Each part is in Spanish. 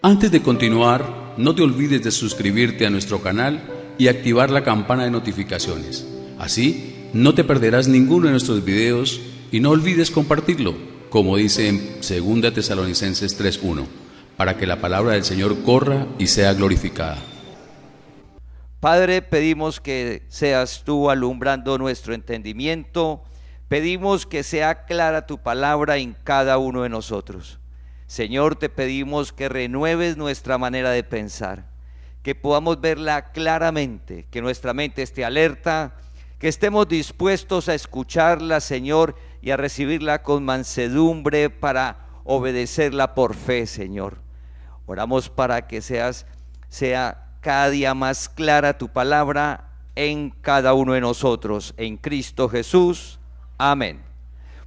Antes de continuar, no te olvides de suscribirte a nuestro canal y activar la campana de notificaciones. Así, no te perderás ninguno de nuestros videos y no olvides compartirlo, como dice en 2 Tesalonicenses 3:1, para que la palabra del Señor corra y sea glorificada. Padre, pedimos que seas tú alumbrando nuestro entendimiento, pedimos que sea clara tu palabra en cada uno de nosotros. Señor, te pedimos que renueves nuestra manera de pensar, que podamos verla claramente, que nuestra mente esté alerta, que estemos dispuestos a escucharla, Señor, y a recibirla con mansedumbre para obedecerla por fe, Señor. Oramos para que sea cada día más clara tu palabra en cada uno de nosotros, en Cristo Jesús. Amén.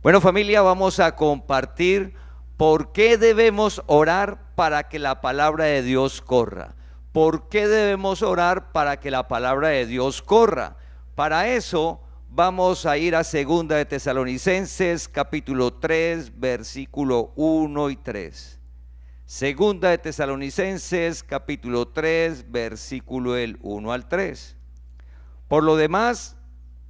Bueno, familia, vamos a compartir por qué debemos orar para que la palabra de Dios corra. ¿Por qué debemos orar para que la palabra de Dios corra? Para eso vamos a ir a 2 de Tesalonicenses capítulo 3, versículo 1 y 3. 2 de Tesalonicenses capítulo 3, versículo del 1 al 3. Por lo demás,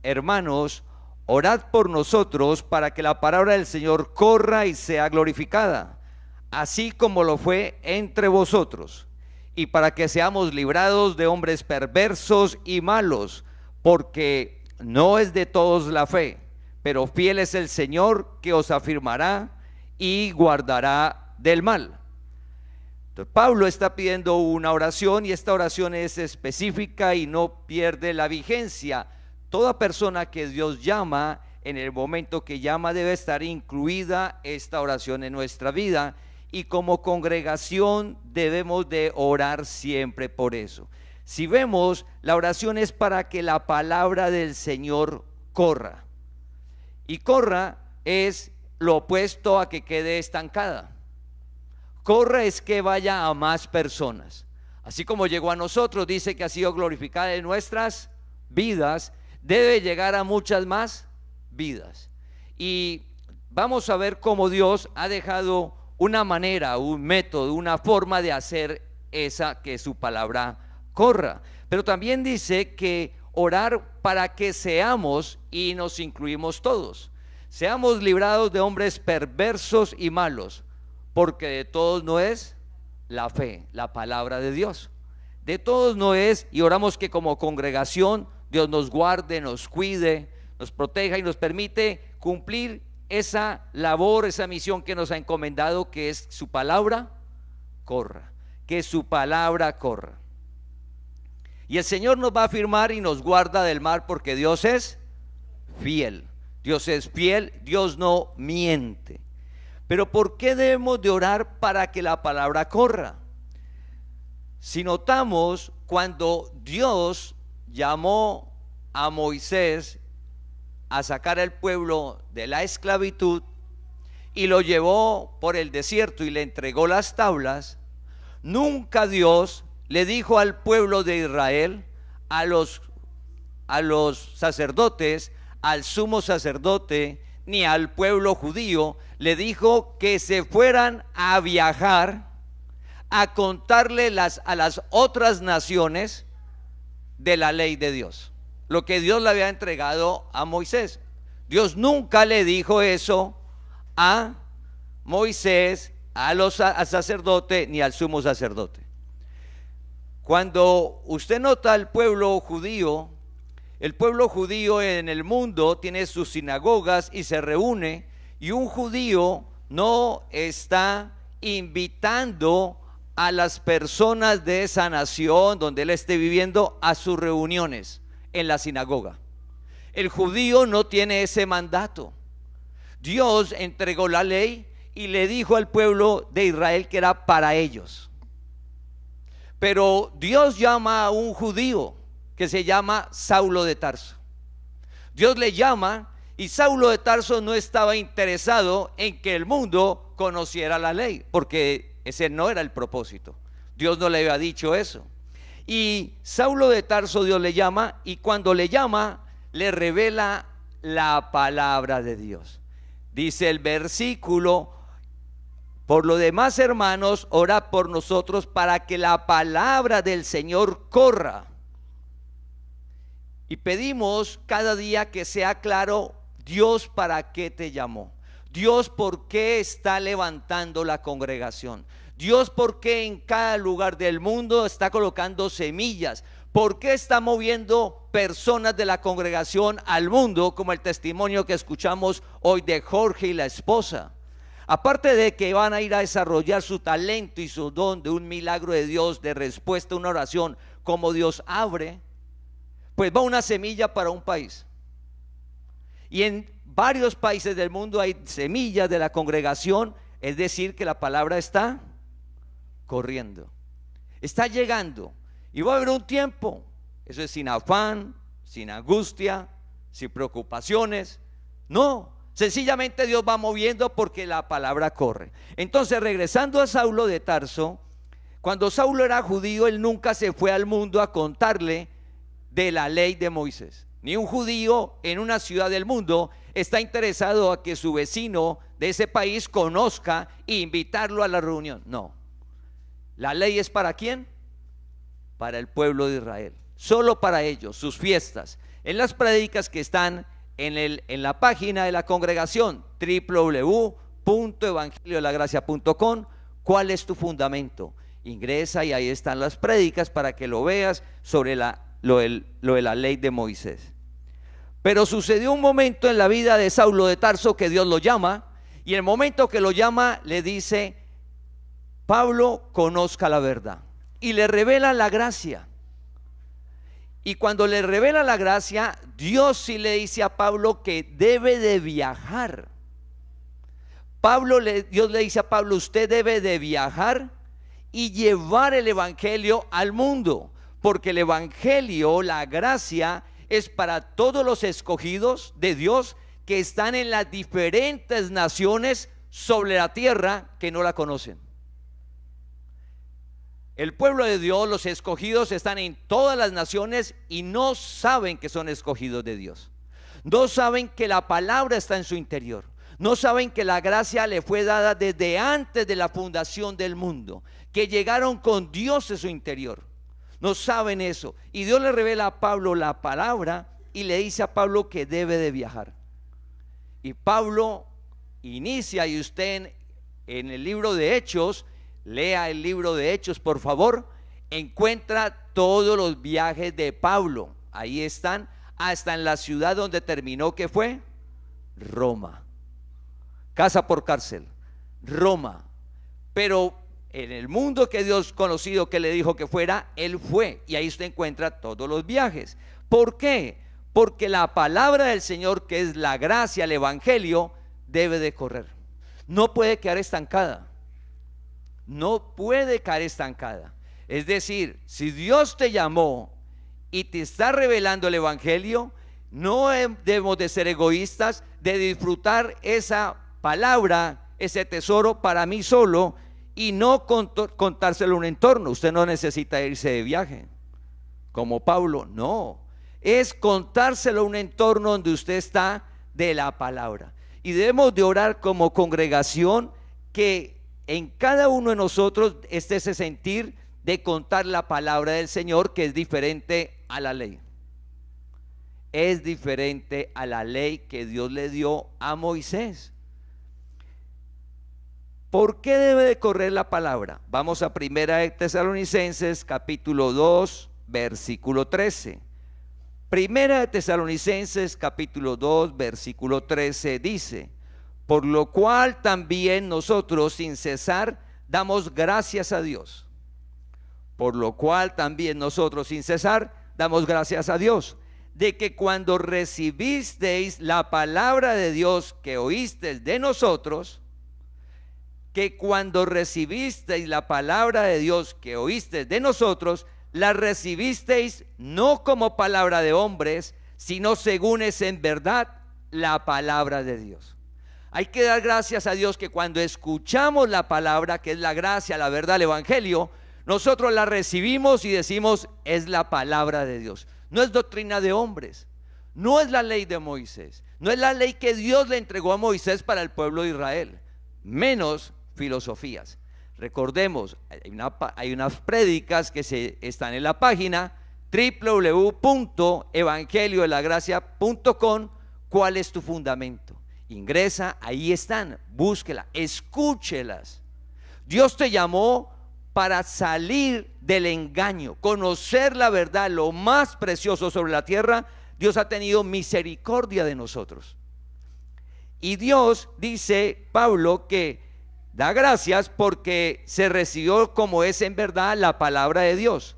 hermanos, orad por nosotros para que la palabra del Señor corra y sea glorificada, así como lo fue entre vosotros, y para que seamos librados de hombres perversos y malos, porque no es de todos la fe, pero fiel es el Señor que os afirmará y guardará del mal. Entonces, Pablo está pidiendo una oración y esta oración es específica y no pierde la vigencia. Toda persona que Dios llama, en el momento que llama debe estar incluida esta oración en nuestra vida, y como congregación debemos de orar siempre por eso. Si vemos, la oración es para que la palabra del Señor corra, y corra es lo opuesto a que quede estancada. Corra es que vaya a más personas, así como llegó a nosotros, dice que ha sido glorificada en nuestras vidas, debe llegar a muchas más vidas. Y vamos a ver cómo Dios ha dejado una manera, un método, una forma de hacer que su palabra corra. Pero también dice que orar para que seamos, y nos incluimos todos, seamos librados de hombres perversos y malos, porque de todos no es la fe, la palabra de Dios. De todos no es, y oramos que como congregación Dios nos guarde, nos cuide, nos proteja y nos permite cumplir esa labor, esa misión que nos ha encomendado, que es su palabra corra, que su palabra corra. Y el Señor nos va a afirmar y nos guarda del mal, porque Dios es fiel. Dios es fiel, Dios no miente. Pero ¿por qué debemos de orar para que la palabra corra? Si notamos, cuando Dios llamó a Moisés a sacar al pueblo de la esclavitud y lo llevó por el desierto y le entregó las tablas, nunca Dios le dijo al pueblo de Israel, a los sacerdotes, al sumo sacerdote, ni al pueblo judío, le dijo que se fueran a viajar a contarle a las otras naciones de la ley de Dios, lo que Dios le había entregado a Moisés. Dios nunca le dijo eso a Moisés, al sacerdote, ni al sumo sacerdote. Cuando usted nota al pueblo judío, el pueblo judío en el mundo tiene sus sinagogas y se reúne, y un judío no está invitando a las personas de esa nación donde él esté viviendo a sus reuniones en la sinagoga. El judío no tiene ese mandato. Dios entregó la ley y le dijo al pueblo de Israel que era para ellos. Pero Dios llama a un judío que se llama Saulo de Tarso. Dios le llama, y Saulo de Tarso no estaba interesado en que el mundo conociera la ley, porque ese no era el propósito. Dios no le había dicho eso. Y Saulo de Tarso, Dios le llama, y cuando le llama, le revela la palabra de Dios. Dice el versículo: Por lo demás, hermanos, orad por nosotros para que la palabra del Señor corra. Y pedimos cada día que sea claro, Dios para qué te llamó. Dios por qué está levantando la congregación. Dios por qué en cada lugar del mundo está colocando semillas. ¿Por qué está moviendo personas de la congregación al mundo, como el testimonio que escuchamos hoy de Jorge y la esposa? Aparte de que van a ir a desarrollar su talento y su don de un milagro de Dios, de respuesta a una oración, como Dios abre, pues va una semilla para un país. Y en varios países del mundo hay semillas de la congregación, es decir, que la palabra está corriendo, está llegando. Y va a haber un tiempo, eso es sin afán, sin angustia, sin preocupaciones. No, sencillamente Dios va moviendo porque la palabra corre. Entonces, regresando a Saulo de Tarso, cuando Saulo era judío, él nunca se fue al mundo a contarle de la ley de Moisés. Ni un judío en una ciudad del mundo está interesado a que su vecino de ese país conozca e invitarlo a la reunión. No, la ley es ¿para quién? Para el pueblo de Israel, solo para ellos, sus fiestas. En las prédicas que están en la página de la congregación, www.evangeliodelagracia.com, ¿cuál es tu fundamento? Ingresa y ahí están las prédicas para que lo veas sobre lo de la ley de Moisés. Pero sucedió un momento en la vida de Saulo de Tarso que Dios lo llama, y el momento que lo llama le dice: Pablo, conozca la verdad. Y le revela la gracia. Y cuando le revela la gracia, Dios sí le dice a Pablo que debe de viajar. Dios le dice a Pablo: usted debe de viajar y llevar el evangelio al mundo, porque el evangelio, la gracia, es para todos los escogidos de Dios que están en las diferentes naciones sobre la tierra que no la conocen. El pueblo de Dios, los escogidos, están en todas las naciones y no saben que son escogidos de Dios. No saben que la palabra está en su interior. No saben que la gracia le fue dada desde antes de la fundación del mundo, que llegaron con Dios en su interior. No saben eso. Y Dios le revela a Pablo la palabra y le dice a Pablo que debe de viajar. Y Pablo inicia, y usted en el libro de Hechos, lea el libro de Hechos por favor, encuentra todos los viajes de Pablo. Ahí están, hasta en la ciudad donde terminó, que fue Roma. Casa por cárcel, Roma. Pero en el mundo que Dios conocido que le dijo que fuera, él fue. Y ahí usted encuentra todos los viajes. ¿Por qué? Porque la palabra del Señor, que es la gracia, el evangelio, debe de correr. No puede quedar estancada. No puede quedar estancada. Es decir, si Dios te llamó y te está revelando el evangelio, no debemos de ser egoístas, de disfrutar esa palabra, ese tesoro para mí solo, y no contárselo a un entorno. Usted no necesita irse de viaje como Pablo, no, es contárselo a un entorno donde usted está de la palabra. Y debemos de orar como congregación que en cada uno de nosotros esté ese sentir de contar la palabra del Señor, que es diferente a la ley. Es diferente a la ley que Dios le dio a Moisés. ¿Por qué debe de correr la palabra? Vamos a 1 Tesalonicenses capítulo 2 versículo 13. 1 Tesalonicenses capítulo 2 versículo 13 dice: por lo cual también nosotros sin cesar damos gracias a Dios. Por lo cual también nosotros sin cesar damos gracias a Dios, de que cuando recibisteis la palabra de Dios que oísteis de nosotros, que cuando recibisteis la palabra de Dios que oísteis de nosotros, la recibisteis no como palabra de hombres, sino según es en verdad la palabra de Dios. Hay que dar gracias a Dios que cuando escuchamos la palabra, que es la gracia, la verdad, el evangelio, nosotros la recibimos y decimos: es la palabra de Dios. No es doctrina de hombres, no es la ley de Moisés, no es la ley que Dios le entregó a Moisés para el pueblo de Israel, menos filosofías. Recordemos, hay unas prédicas que están en la página www.evangeliodelagracia.com. ¿Cuál es tu fundamento? Ingresa, ahí están, búsquela, escúchelas. Dios te llamó para salir del engaño, conocer la verdad, lo más precioso sobre la tierra. Dios ha tenido misericordia de nosotros. Y Dios, dice Pablo, que da gracias porque se recibió como es en verdad la palabra de Dios.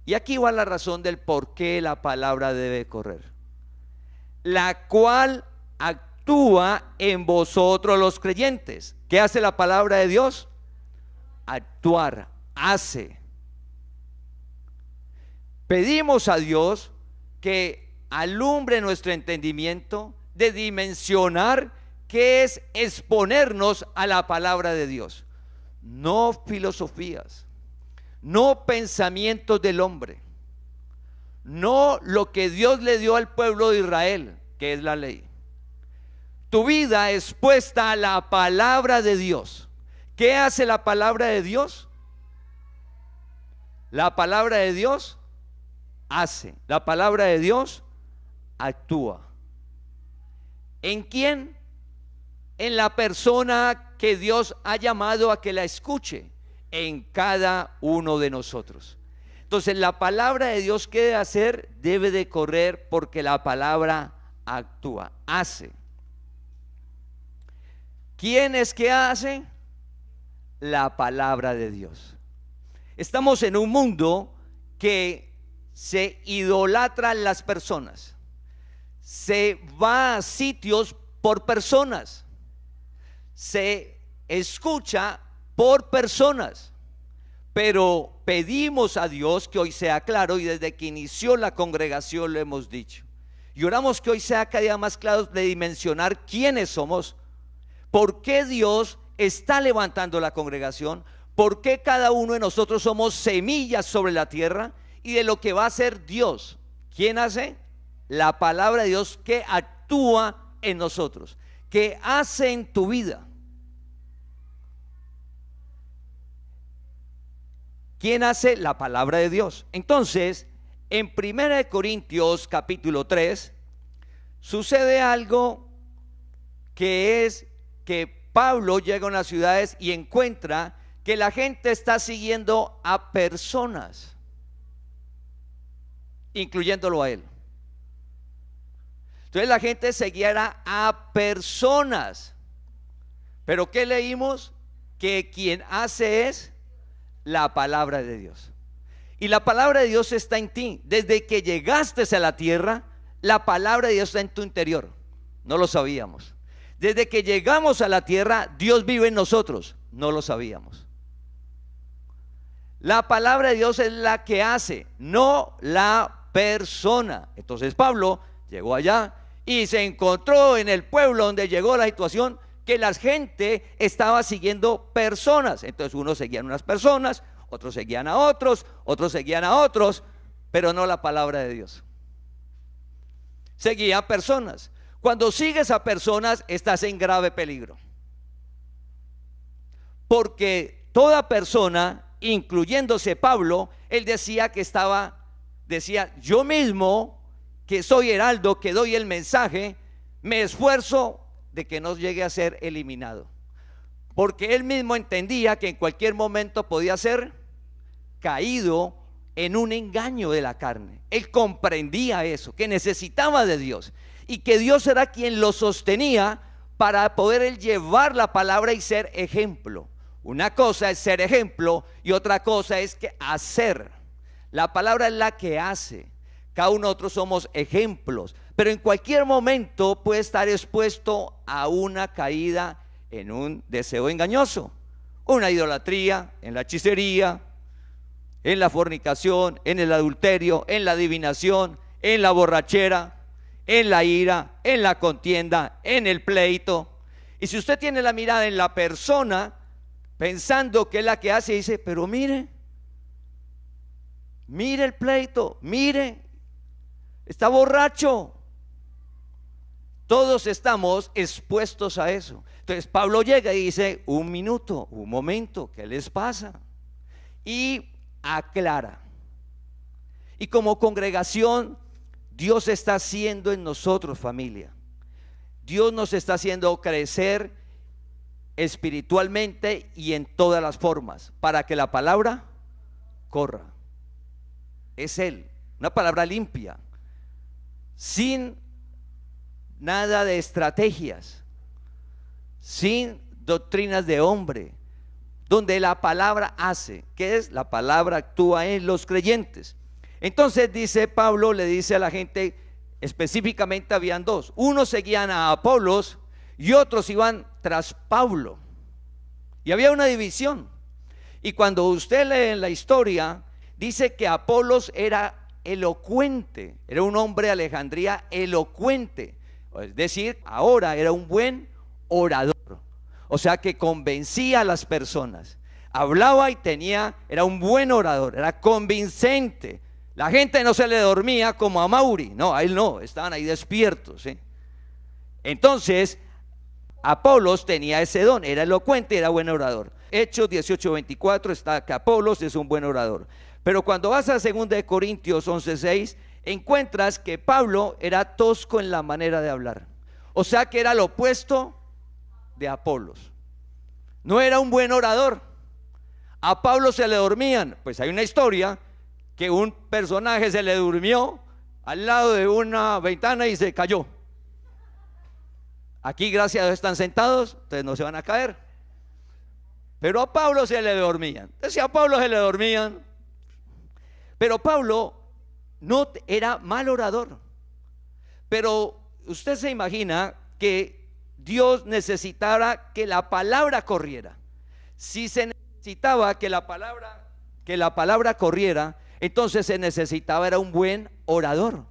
Y aquí va la razón del por qué la palabra debe correr. La cual actúa en vosotros los creyentes. ¿Qué hace la palabra de Dios? Actuar, hace. Pedimos a Dios que alumbre nuestro entendimiento de dimensionar qué es exponernos a la palabra de Dios. No filosofías, no pensamientos del hombre, no lo que Dios le dio al pueblo de Israel, que es la ley. Tu vida expuesta a la palabra de Dios. ¿Qué hace la palabra de Dios? La palabra de Dios hace. La palabra de Dios actúa. ¿En quién? En la persona que Dios ha llamado a que la escuche. En cada uno de nosotros. Entonces la palabra de Dios, ¿qué debe hacer? Debe de correr porque la palabra actúa, hace. ¿Quién es que hace? La palabra de Dios. Estamos en un mundo que se idolatran las personas, se va a sitios por personas, se escucha por personas, pero pedimos a Dios que hoy sea claro, y desde que inició la congregación lo hemos dicho, y oramos que hoy sea cada día más claro de dimensionar quiénes somos, por qué Dios está levantando la congregación, por qué cada uno de nosotros somos semillas sobre la tierra, y de lo que va a hacer Dios. ¿Quién hace? La palabra de Dios que actúa en nosotros, que hace en tu vida. ¿Quién hace? La palabra de Dios. Entonces, en 1 Corintios capítulo 3, sucede algo que es que Pablo llega a unas ciudades y encuentra que la gente está siguiendo a personas, incluyéndolo a él. Entonces la gente seguía a personas. Pero ¿qué leímos? Que quien hace es la palabra de Dios. Y la palabra de Dios está en ti. Desde que llegaste a la tierra, la palabra de Dios está en tu interior. No lo sabíamos. Desde que llegamos a la tierra, Dios vive en nosotros. No lo sabíamos. La palabra de Dios es la que hace, no la persona. Entonces Pablo llegó allá y se encontró en el pueblo donde llegó la situación que la gente estaba siguiendo personas. Entonces unos seguían unas personas, otros seguían a otros, otros seguían a otros, pero no la palabra de Dios. Seguían personas. Cuando sigues a personas estás en grave peligro, porque toda persona, incluyéndose Pablo, él decía yo mismo que soy heraldo, que doy el mensaje, me esfuerzo de que no llegue a ser eliminado, porque él mismo entendía que en cualquier momento podía ser caído en un engaño de la carne. Él comprendía eso, que necesitaba de Dios y que Dios era quien lo sostenía para poder él llevar la palabra y ser ejemplo. Una cosa es ser ejemplo y otra cosa es que hacer. La palabra es la que hace. Cada uno de nosotros somos ejemplos, pero en cualquier momento puede estar expuesto a una caída en un deseo engañoso, una idolatría, en la hechicería, en la fornicación, en el adulterio, en la adivinación, en la borrachera, en la ira, en la contienda, en el pleito. Y si usted tiene la mirada en la persona, pensando que es la que hace, dice, pero mire el pleito, mire, está borracho. Todos estamos expuestos a eso. Entonces Pablo llega y dice, un minuto, un momento, ¿qué les pasa? Y aclara. Y como congregación, Dios está haciendo en nosotros, familia. Dios nos está haciendo crecer espiritualmente y en todas las formas, para que la palabra corra. Es Él, una palabra limpia, sin nada de estrategias, sin doctrinas de hombre, donde la palabra hace, que es la palabra actúa en los creyentes. Entonces dice Pablo, le dice a la gente, específicamente habían dos, unos seguían a Apolos y otros iban tras Pablo, y había una división. Y cuando usted lee en la historia, dice que Apolos era elocuente, era un hombre de Alejandría elocuente, es decir, ahora era un buen orador, o sea que convencía a las personas, hablaba y era un buen orador, era convincente. La gente no se le dormía como a Mauri, no, a él no, estaban ahí despiertos, ¿sí? Entonces Apolos tenía ese don, era elocuente, era buen orador. Hechos 18:24 está que Apolos es un buen orador. Pero cuando vas a 2 de Corintios 11:6, encuentras que Pablo era tosco en la manera de hablar, o sea que era lo opuesto de Apolos. No era un buen orador. A Pablo se le dormían. Pues hay una historia que un personaje se le durmió al lado de una ventana y se cayó. Aquí gracias a Dios están sentados, entonces no se van a caer. Pero a Pablo se le dormían. Entonces a Pablo se le dormían. Pero Pablo no era mal orador. Pero usted se imagina que Dios necesitara que la palabra corriera. Si se necesitaba que la palabra corriera, entonces se necesitaba era un buen orador.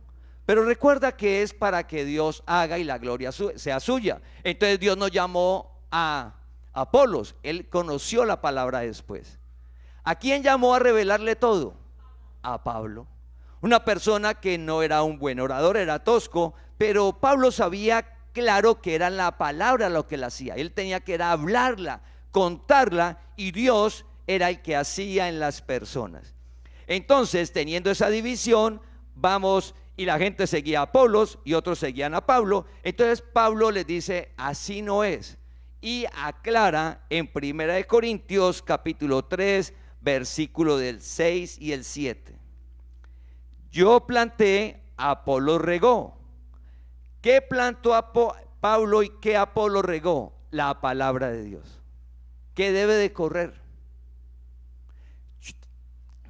Pero recuerda que es para que Dios haga y la gloria sea suya. Entonces Dios no llamó a Apolos, él conoció la palabra después. ¿A quién llamó a revelarle todo? A Pablo, una persona que no era un buen orador, era tosco, pero Pablo sabía claro que era la palabra lo que él hacía. Él tenía que era hablarla, contarla, y Dios era el que hacía en las personas. Entonces, teniendo esa división, vamos, y la gente seguía a Apolos y otros seguían a Pablo. Entonces Pablo les dice, así no es, y aclara en 1 de Corintios capítulo 3 versículo del 6 y el 7. Yo planté, Apolo regó. ¿Qué plantó Pablo y qué Apolo regó? La palabra de Dios, que debe de correr.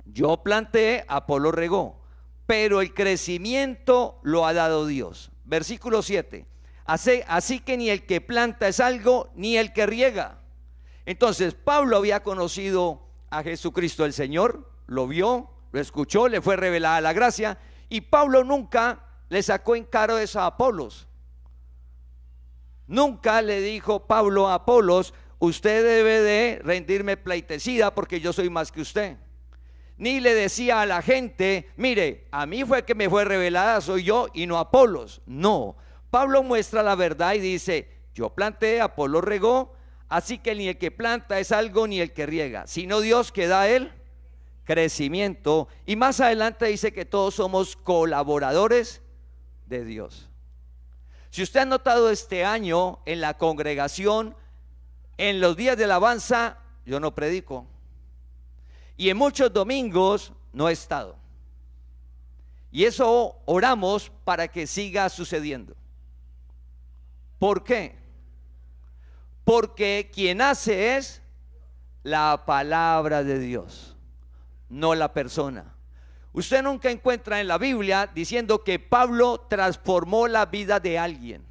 Yo planté, Apolo regó, pero el crecimiento lo ha dado Dios. Versículo 7. Así que ni el que planta es algo, ni el que riega. Entonces Pablo había conocido a Jesucristo el Señor, lo vio, lo escuchó, le fue revelada la gracia, y Pablo nunca le sacó en cara eso a Apolos. Nunca le dijo Pablo a Apolos, usted debe de rendirme pleitesía porque yo soy más que usted. Ni le decía a la gente, mire, a mí fue que me fue revelada, soy yo y no Apolos. No, Pablo muestra la verdad y dice, yo planté, Apolo regó, así que ni el que planta es algo ni el que riega, sino Dios que da el crecimiento. Y más adelante dice que todos somos colaboradores de Dios. Si usted ha notado este año en la congregación, en los días de alabanza, yo no predico. Y en muchos domingos no he estado. Y eso oramos para que siga sucediendo. ¿Por qué? Porque quien hace es la palabra de Dios, no la persona. Usted nunca encuentra en la Biblia diciendo que Pablo transformó la vida de alguien,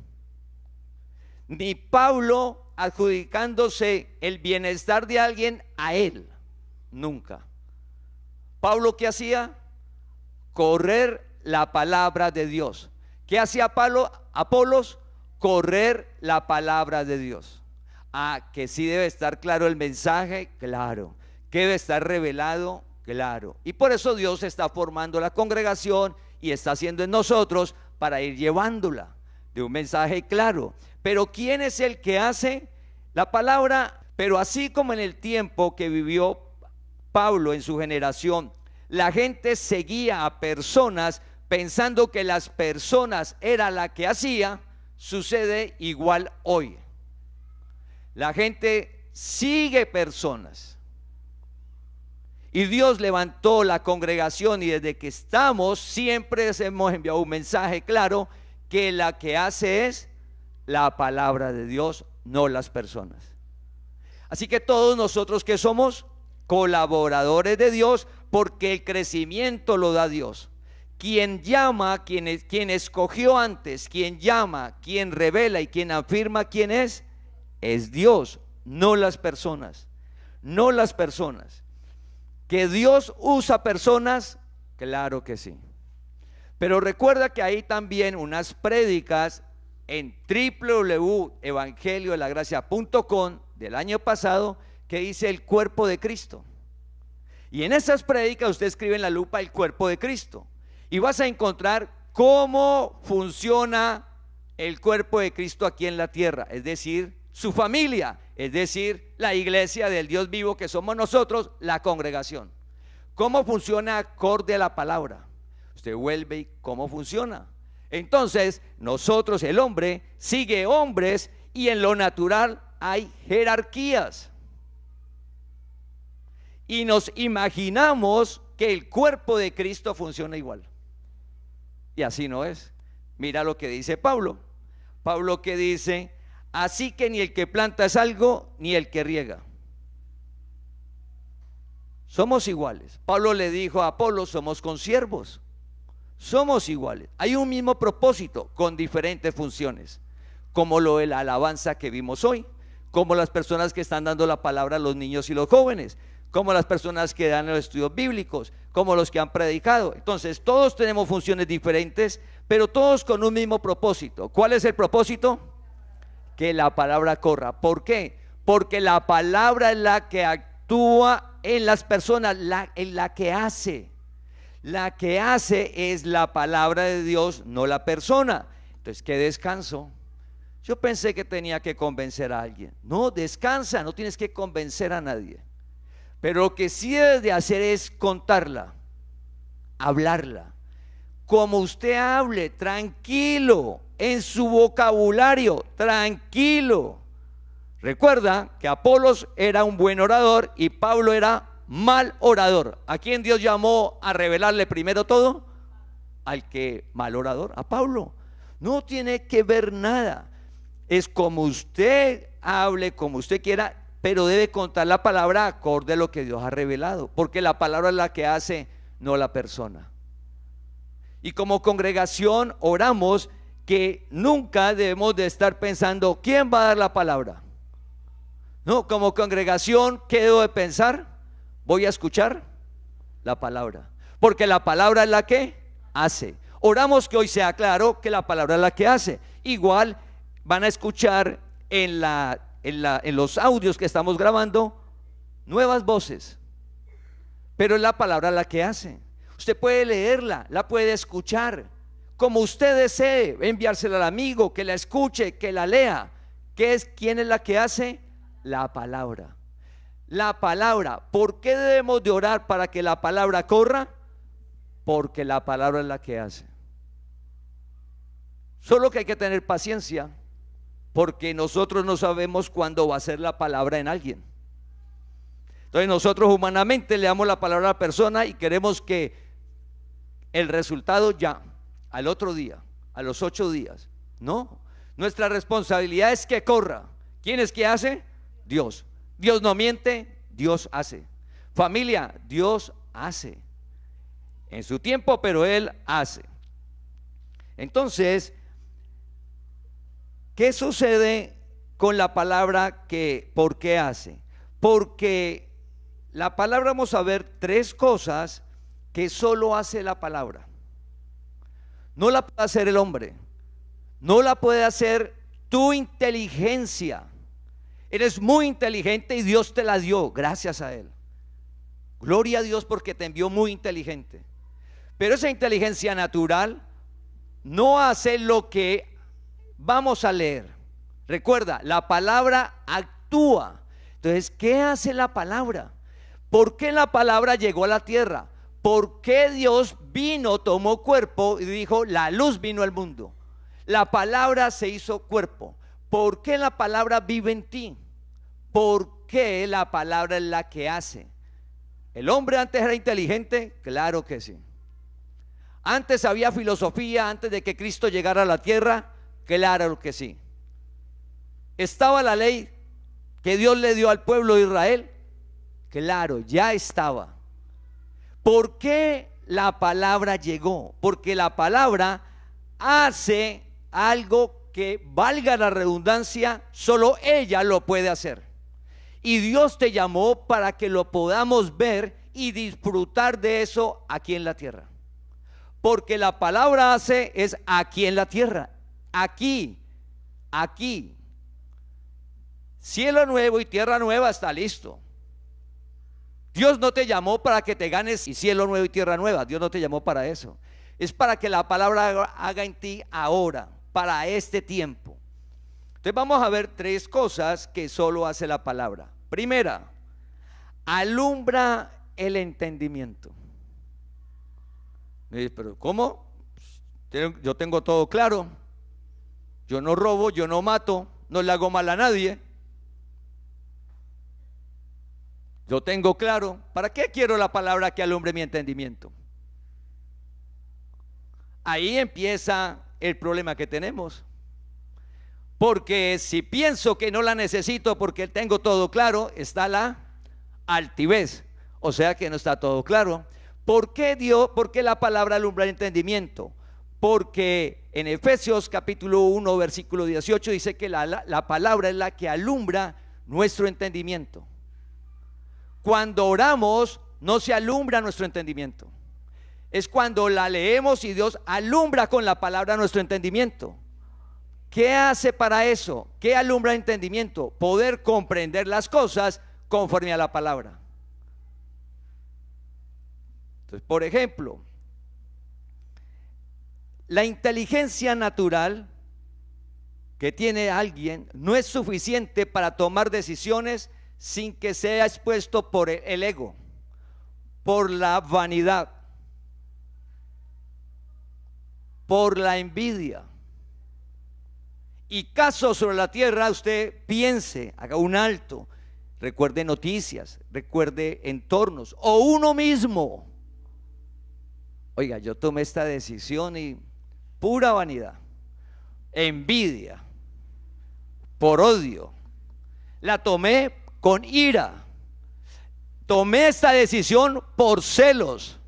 ni Pablo adjudicándose el bienestar de alguien a él. Nunca. Pablo, ¿qué hacía? Correr la palabra de Dios. ¿Qué hacía Apolos? Correr la palabra de Dios. Que sí debe estar claro el mensaje, claro. Que debe estar revelado, claro. Y por eso Dios está formando la congregación y está haciendo en nosotros para ir llevándola. de un mensaje claro. Pero ¿quién es el que hace la palabra? Pero así como en el tiempo que vivió Pablo en su generación, la gente seguía a personas pensando que las personas era la que hacía, sucede igual hoy. La gente sigue personas. Y Dios levantó la congregación y desde que estamos siempre hemos enviado un mensaje claro que la que hace es la palabra de Dios, no las personas. Así que todos nosotros que somos colaboradores de Dios, porque el crecimiento lo da Dios. Quien llama, quien escogió antes, quien llama, quien revela y quien afirma quién es Dios, no las personas. No las personas. ¿Que Dios usa personas? Claro que sí. Pero recuerda que hay también unas prédicas en www.evangeliodelagracia.com del año pasado que dice el cuerpo de Cristo. Y en esas prédicas usted escribe en la lupa el cuerpo de Cristo y vas a encontrar cómo funciona el cuerpo de Cristo aquí en la tierra, es decir, su familia, es decir, la iglesia del Dios vivo que somos nosotros, la congregación. ¿Cómo funciona acorde a la palabra? Usted vuelve y ¿cómo funciona? Entonces, nosotros, el hombre, sigue hombres y en lo natural hay jerarquías. Y nos imaginamos que el cuerpo de Cristo funciona igual. Y así no es. Mira lo que dice Pablo. Pablo que dice, así que ni el que planta es algo, ni el que riega. Somos iguales. Pablo le dijo a Apolo, somos consiervos. Somos iguales. Hay un mismo propósito con diferentes funciones, como lo de la alabanza que vimos hoy, como las personas que están dando la palabra a los niños y los jóvenes, como las personas que dan los estudios bíblicos, como los que han predicado. Entonces todos tenemos funciones diferentes, pero todos con un mismo propósito. ¿Cuál es el propósito? Que la palabra corra. ¿Por qué? Porque la palabra es la que actúa en las personas, en la que hace. La que hace es la palabra de Dios, no la persona. Entonces, ¿qué descanso? Yo pensé que tenía que convencer a alguien. No, descansa, no tienes que convencer a nadie. Pero lo que sí debes de hacer es contarla, hablarla. Como usted hable, tranquilo, en su vocabulario, tranquilo. Recuerda que Apolos era un buen orador y Pablo era mal orador. ¿A quién Dios llamó a revelarle primero todo? Al que mal orador, a Pablo. No tiene que ver nada. Es como usted hable, como usted quiera, pero debe contar la palabra acorde a lo que Dios ha revelado, porque la palabra es la que hace, no la persona. Y como congregación oramos que nunca debemos de estar pensando ¿quién va a dar la palabra? No, como congregación, ¿qué debo de pensar? Voy a escuchar la palabra, porque la palabra es la que hace. Oramos que hoy sea claro que la palabra es la que hace. Igual van a escuchar en los audios que estamos grabando nuevas voces, pero es la palabra la que hace. Usted puede leerla, la puede escuchar como usted desee, enviársela al amigo, que la escuche, que la lea. ¿Quién es la que hace? La palabra. La palabra. ¿Por qué debemos de orar para que la palabra corra? Porque la palabra es la que hace. Solo que hay que tener paciencia, porque nosotros no sabemos cuándo va a ser la palabra en alguien. Entonces nosotros humanamente le damos la palabra a la persona y queremos que el resultado ya, al otro día, a los 8 días. No, nuestra responsabilidad es que corra. ¿Quién es que hace? Dios. Dios no miente, Dios hace. Familia, Dios hace en su tiempo, pero Él hace. Entonces, ¿qué sucede con la palabra por qué hace? Porque la palabra, vamos a ver 3 cosas que solo hace la palabra. No la puede hacer el hombre, no la puede hacer tu inteligencia. Eres muy inteligente y Dios te la dio, gracias a Él. Gloria a Dios porque te envió muy inteligente. Pero esa inteligencia natural no hace lo que Vamos a leer. Recuerda, la palabra actúa. Entonces, ¿qué hace la palabra? ¿Por qué la palabra llegó a la tierra? ¿Por qué Dios vino, tomó cuerpo y dijo, la luz vino al mundo? La palabra se hizo cuerpo. ¿Por qué la palabra vive en ti? ¿Por qué la palabra es la que hace? ¿El hombre antes era inteligente? Claro que sí. ¿Antes había filosofía antes de que Cristo llegara a la tierra? Claro que sí. ¿Estaba la ley que Dios le dio al pueblo de Israel? Claro, ya estaba. ¿Por qué la palabra llegó? Porque la palabra hace algo que, valga la redundancia, solo ella lo puede hacer. Y Dios te llamó para que lo podamos ver y disfrutar de eso aquí en la tierra. Porque la palabra hace es aquí en la tierra, aquí. Cielo nuevo y tierra nueva está listo. Dios no te llamó para que te ganes y cielo nuevo y tierra nueva. Dios no te llamó para eso. Es para que la palabra haga en ti ahora, para este tiempo. Entonces vamos a ver tres cosas que solo hace la palabra. Primera, alumbra el entendimiento. Pero ¿cómo? Yo tengo todo claro. Yo no robo, yo no mato, no le hago mal a nadie. Yo tengo claro. ¿Para qué quiero la palabra que alumbre mi entendimiento? Ahí empieza el problema que tenemos. Porque si pienso que no la necesito porque tengo todo claro, está la altivez. O sea que no está todo claro. ¿Por qué la palabra alumbra el entendimiento? Porque en Efesios capítulo 1 versículo 18 dice que la palabra es la que alumbra nuestro entendimiento. Cuando oramos no se alumbra nuestro entendimiento. Es cuando la leemos y Dios alumbra con la palabra nuestro entendimiento. ¿Qué hace para eso? ¿Qué alumbra el entendimiento? Poder comprender las cosas conforme a la palabra. Entonces, por ejemplo, la inteligencia natural que tiene alguien no es suficiente para tomar decisiones sin que sea expuesto por el ego, por la vanidad, por la envidia. Y casos sobre la tierra, usted piense, haga un alto, recuerde noticias, recuerde entornos o uno mismo. Oiga, yo tomé esta decisión y pura vanidad, envidia, por odio, la tomé con ira, tomé esta decisión por celos,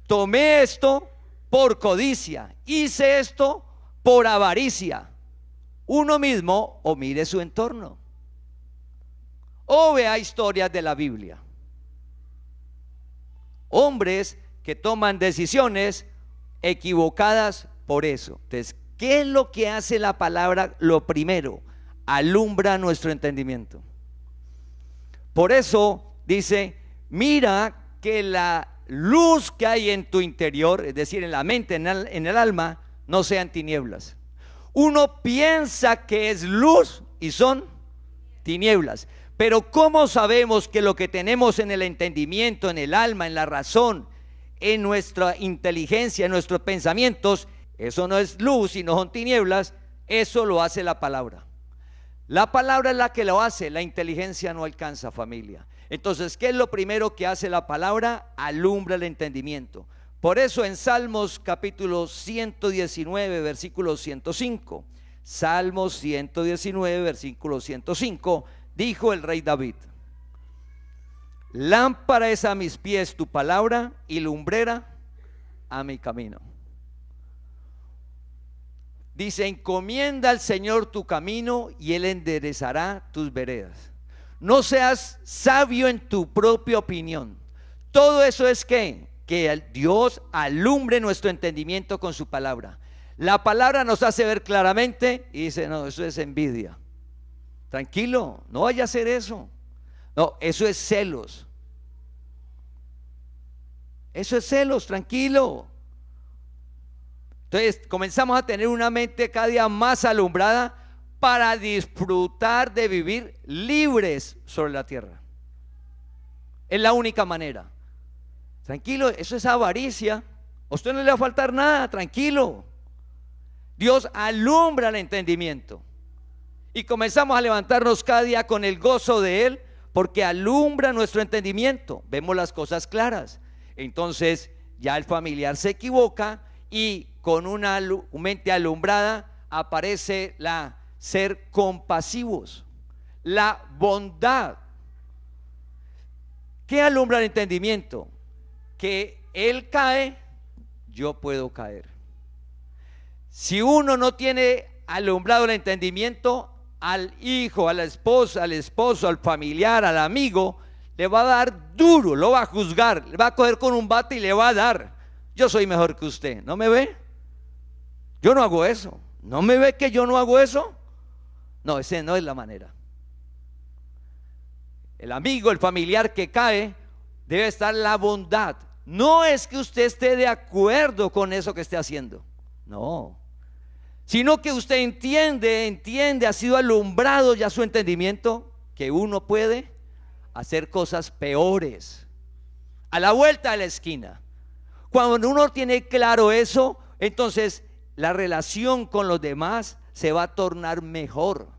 tomé esto por codicia, hice esto por avaricia. Uno mismo, o mire su entorno, o vea historias de la Biblia. Hombres que toman decisiones equivocadas por eso. Entonces, ¿qué es lo que hace la palabra? Lo primero, alumbra nuestro entendimiento. Por eso dice, mira que la luz que hay en tu interior, es decir, en la mente, en el alma, no sean tinieblas. Uno piensa que es luz y son tinieblas. Pero ¿cómo sabemos que lo que tenemos en el entendimiento, en el alma, en la razón, en nuestra inteligencia, en nuestros pensamientos, eso no es luz y no son tinieblas? Eso lo hace la palabra. La palabra es la que lo hace, la inteligencia no alcanza, familia. Entonces, ¿qué es lo primero que hace la palabra? Alumbra el entendimiento. Por eso en Salmos capítulo 119 versículo 105, Salmos 119 versículo 105, dijo el rey David: lámpara es a mis pies tu palabra y lumbrera a mi camino. Dice, encomienda al Señor tu camino y Él enderezará tus veredas. No seas sabio en tu propia opinión. Todo eso es que Dios alumbre nuestro entendimiento con su palabra. La palabra nos hace ver claramente y dice, no, eso es envidia. Tranquilo, no vaya a hacer eso. No, eso es celos. Eso es celos, tranquilo. Entonces comenzamos a tener una mente cada día más alumbrada para disfrutar de vivir libres sobre la tierra. Es la única manera. Tranquilo, eso es avaricia. A usted no le va a faltar nada, tranquilo. Dios alumbra el entendimiento. Y comenzamos a levantarnos cada día con el gozo de Él, porque alumbra nuestro entendimiento. Vemos las cosas claras. Entonces ya el familiar se equivoca y con una mente alumbrada aparece la ser compasivos, la bondad. ¿Qué alumbra el entendimiento? Que Él cae, yo puedo caer. Si uno no tiene alumbrado el entendimiento, al hijo, a la esposa, al esposo, al familiar, al amigo, le va a dar duro, lo va a juzgar, le va a coger con un bate y le va a dar. Yo soy mejor que usted, ¿no me ve? Yo no hago eso. ¿No me ve que yo no hago eso? No, esa no es la manera. El amigo, el familiar que cae, debe estar la bondad. No es que usted esté de acuerdo con eso que esté haciendo, no, sino que usted entiende, ha sido alumbrado ya su entendimiento, que uno puede hacer cosas peores a la vuelta de la esquina. Cuando uno tiene claro eso, entonces la relación con los demás se va a tornar mejor.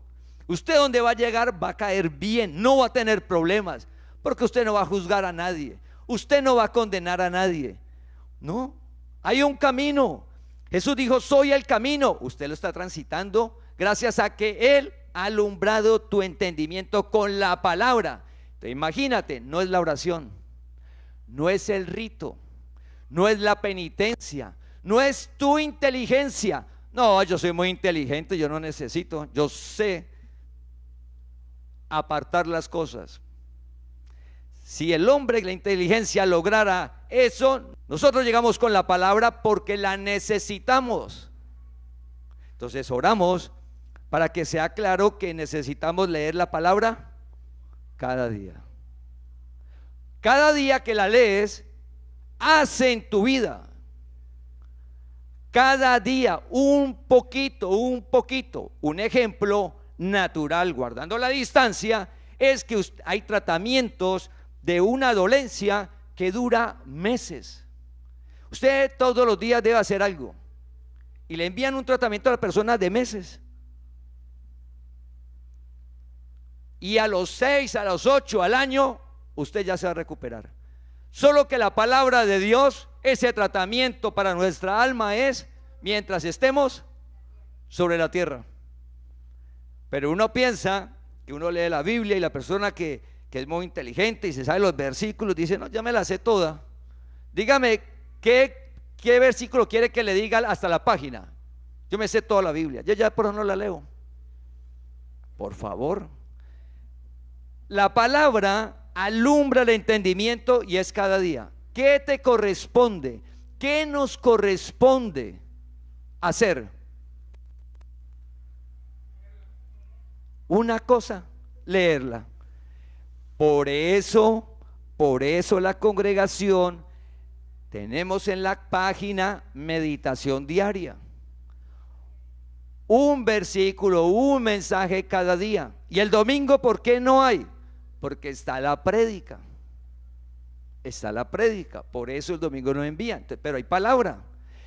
Usted donde va a llegar va a caer bien, no va a tener problemas, porque usted no va a juzgar a nadie, usted no va a condenar a nadie. No, hay un camino. Jesús dijo: soy el camino. Usted lo está transitando gracias a que Él ha alumbrado tu entendimiento con la palabra. Entonces, imagínate, no es la oración, no es el rito, no es la penitencia, no es tu inteligencia. No, yo soy muy inteligente, yo no necesito, yo sé apartar las cosas. Si el hombre y la inteligencia lograra eso, nosotros llegamos con la palabra porque la necesitamos. Entonces oramos para que sea claro que necesitamos leer la palabra cada día. Cada día que la lees, hace en tu vida. Cada día un poquito. Un ejemplo natural, guardando la distancia, es que hay tratamientos de una dolencia que dura meses. Usted todos los días debe hacer algo y le envían un tratamiento a la persona de meses, y a los 6, a los 8, al año usted ya se va a recuperar. Solo que la palabra de Dios, ese tratamiento para nuestra alma es mientras estemos sobre la tierra. Pero uno piensa que uno lee la Biblia y la persona que es muy inteligente y se sabe los versículos dice: no, ya me la sé toda. Dígame qué versículo quiere que le diga hasta la página. Yo me sé toda la Biblia, yo ya por eso no la leo. Por favor, la palabra alumbra el entendimiento y es cada día. ¿Qué te corresponde? ¿Qué nos corresponde hacer? Una cosa: leerla. Por eso la congregación tenemos en la página meditación diaria. Un versículo, un mensaje cada día. Y el domingo, ¿por qué no hay? Porque está la prédica. Está la prédica. Por eso el domingo no envían. Pero hay palabra.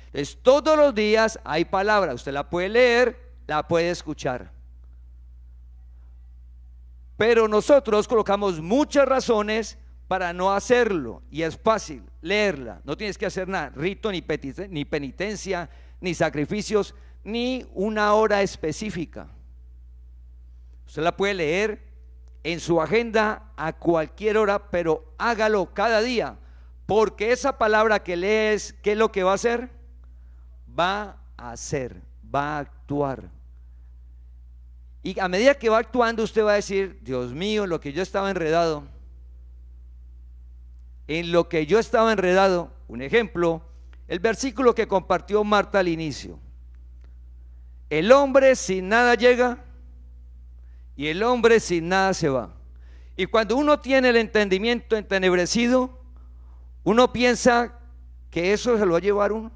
Entonces todos los días hay palabra. Usted la puede leer, la puede escuchar. Pero nosotros colocamos muchas razones para no hacerlo, y es fácil leerla. No tienes que hacer nada, rito, ni penitencia, ni sacrificios, ni una hora específica. Usted la puede leer en su agenda a cualquier hora, pero hágalo cada día, porque esa palabra que lees, ¿qué es lo que va a hacer? Va a hacer, va a actuar. Y a medida que va actuando, usted va a decir: Dios mío, en lo que yo estaba enredado. Un ejemplo, el versículo que compartió Marta al inicio: el hombre sin nada llega y el hombre sin nada se va. Y cuando uno tiene el entendimiento entenebrecido, uno piensa que eso se lo va a llevar uno.